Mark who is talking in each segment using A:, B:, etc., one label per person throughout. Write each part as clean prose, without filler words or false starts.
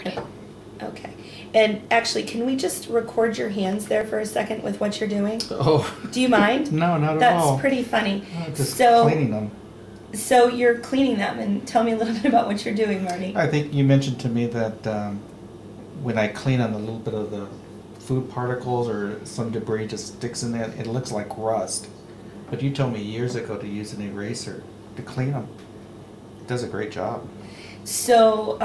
A: recording.
B: Okay. And actually, can we just record your hands there for a second with what you're doing?
C: Oh.
B: Do you mind?
C: No, not at all.
B: That's pretty funny.
C: Just cleaning them.
B: So you're cleaning them, and tell me a little bit about what you're doing, Marty.
C: I think you mentioned to me that when I clean on a little bit of the food particles or some debris just sticks in there, it looks like rust. But you told me years ago to use an eraser to clean them. It does a great job.
B: So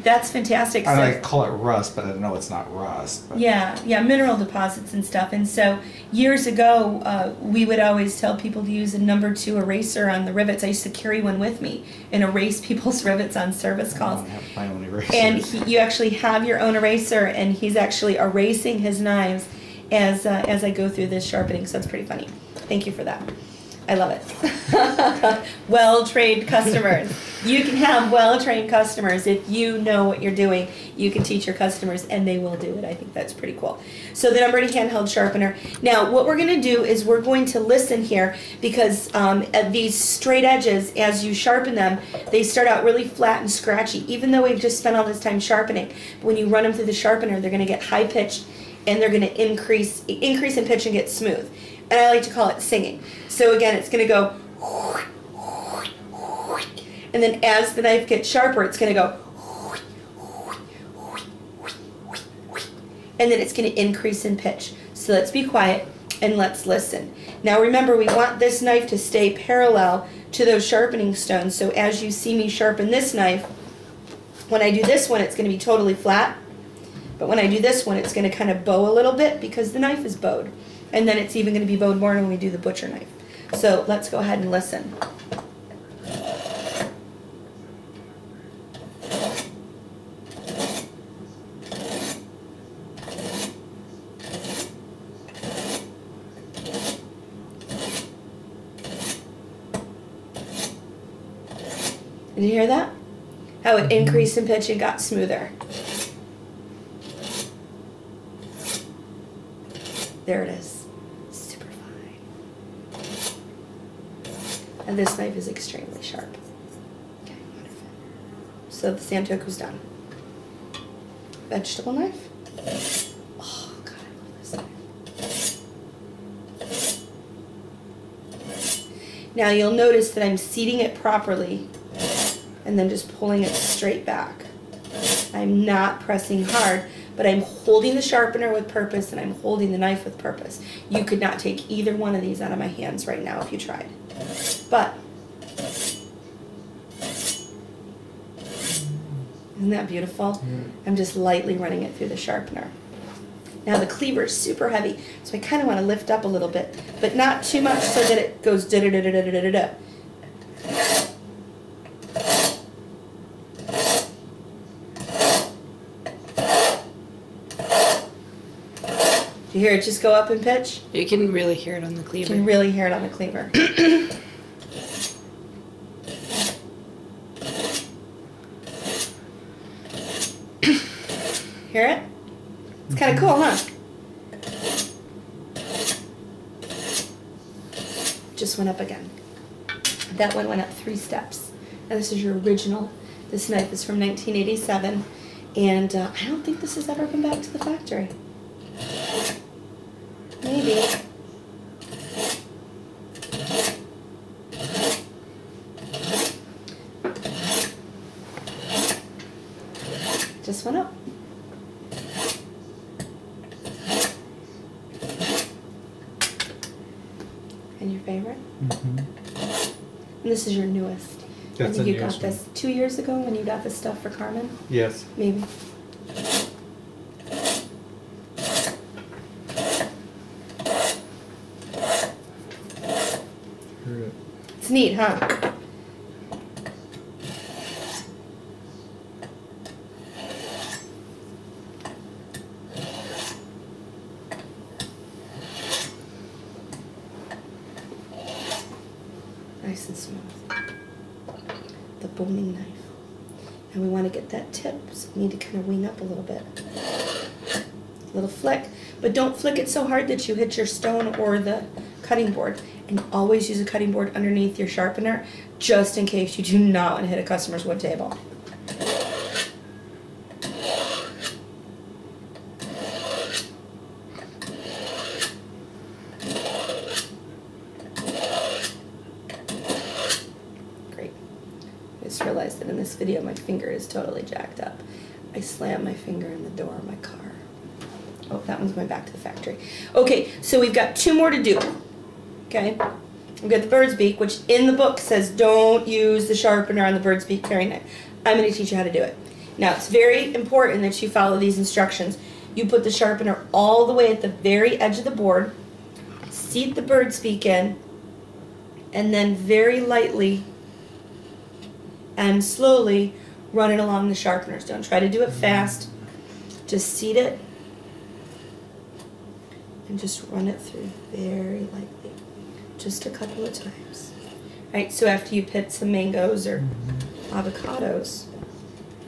B: that's fantastic.
C: I call it rust, but I know it's not rust. But.
B: Yeah, mineral deposits and stuff. And so years ago, we would always tell people to use a number 2 eraser on the rivets. I used to carry one with me and erase people's rivets on service calls.
C: I have my own eraser.
B: And you actually have your own eraser, and he's actually erasing his knives as I go through this sharpening. So it's pretty funny. Thank you for that. I love it. Well-trained customers. You can have well-trained customers. If you know what you're doing, you can teach your customers, and they will do it. I think that's pretty cool. So the number 2 handheld sharpener. Now, what we're going to do is we're going to listen here, because at these straight edges, as you sharpen them, they start out really flat and scratchy, even though we've just spent all this time sharpening. But when you run them through the sharpener, they're going to get high-pitched, and they're going to increase in pitch and get smooth. And I like to call it singing. So again, it's going to go, and then as the knife gets sharper, it's going to go, and then it's going to increase in pitch. So let's be quiet and let's listen. Now remember, we want this knife to stay parallel to those sharpening stones. So as you see me sharpen this knife, when I do this one, it's going to be totally flat. But when I do this one, it's going to kind of bow a little bit because the knife is bowed. And then it's even going to be bowed more when we do the butcher knife. So let's go ahead and listen. Did you hear that? How it increased in pitch and got smoother. There it is. Super fine. And this knife is extremely sharp. Okay, wonderful. So the Santoku's done. Vegetable knife. Oh, God, I love this knife. Now you'll notice that I'm seating it properly and then just pulling it straight back. I'm not pressing hard, but I'm holding the sharpener with purpose and I'm holding the knife with purpose. You could not take either one of these out of my hands right now if you tried. But, isn't that beautiful? I'm just lightly running it through the sharpener. Now the cleaver is super heavy, so I kind of want to lift up a little bit, but not too much so that it goes da-da-da-da-da-da-da. You hear it just go up in pitch?
A: You can really hear it on the cleaver.
B: You can really hear it on the cleaver. Hear it? It's kind of cool, huh? Just went up again. That one went up 3 steps. Now this is your original. This knife is from 1987, and I don't think this has ever been back to the factory. Maybe. Just went up. And your favorite?
C: Mm-hmm.
B: And this is your newest.
C: That's
B: I think you
C: the
B: got
C: newest
B: this 2 years ago when you got this stuff for Carmen?
C: Yes.
B: Maybe. It's neat, huh? Nice and smooth. The boning knife. And we want to get that tip, so we need to kind of wing up a little bit. A little flick. But don't flick it so hard that you hit your stone or the cutting board. And always use a cutting board underneath your sharpener, just in case you do not want to hit a customer's wood table. video, my finger is totally jacked up. I slammed my finger in the door of my car. Oh, that one's going back to the factory. Okay, so we've got 2 more to do. Okay, we've got the bird's beak, which in the book says don't use the sharpener on the bird's beak paring knife. I'm going to teach you how to do it. Now, it's very important that you follow these instructions. You put the sharpener all the way at the very edge of the board, seat the bird's beak in, and then very lightly and slowly run it along the sharpeners. Don't try to do it fast. Just seat it and just run it through very lightly, just a couple of times. Right, so after you pit some mangoes or avocados,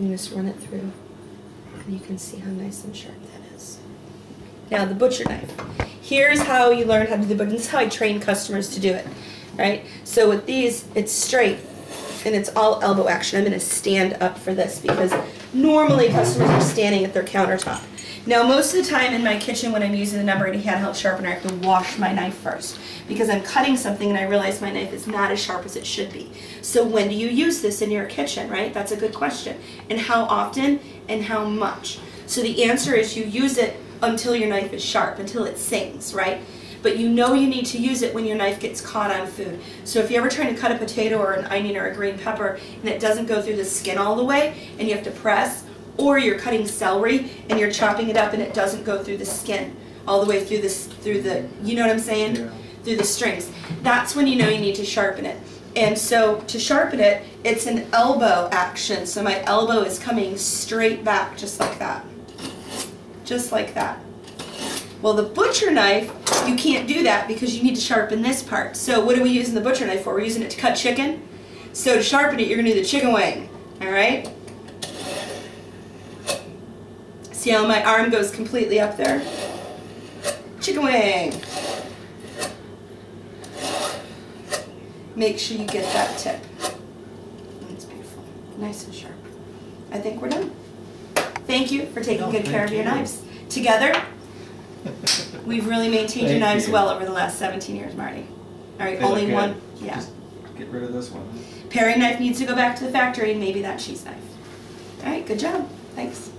B: you just run it through, and you can see how nice and sharp that is. Now the butcher knife. Here's how you learn how to do the butcher. This is how I train customers to do it. Right? So with these, it's straight, and it's all elbow action. I'm going to stand up for this because normally customers are standing at their countertop. Now, most of the time in my kitchen when I'm using the number 8 handheld sharpener, I have to wash my knife first because I'm cutting something and I realize my knife is not as sharp as it should be. So when do you use this in your kitchen, right? That's a good question. And how often and how much? So the answer is you use it until your knife is sharp, until it sings, right? But you know you need to use it when your knife gets caught on food. So if you're ever trying to cut a potato or an onion or a green pepper and it doesn't go through the skin all the way and you have to press, or you're cutting celery and you're chopping it up and it doesn't go through the skin all the way through the, you know what I'm saying?
C: Yeah.
B: Through the strings. That's when you know you need to sharpen it. And so to sharpen it, it's an elbow action. So my elbow is coming straight back just like that. Just like that. Well, the butcher knife, you can't do that because you need to sharpen this part. So what are we using the butcher knife for? We're using it to cut chicken. So to sharpen it, you're going to do the chicken wing. All right? See how my arm goes completely up there? Chicken wing. Make sure you get that tip. That's beautiful. Nice and sharp. I think we're done. Thank you for taking good care of your knives. Together, we've really maintained your knives well over the last 17 years, Marty. All right, only one. Yeah.
C: Just get rid of this one.
B: Paring knife needs to go back to the factory and maybe that cheese knife. All right, good job. Thanks.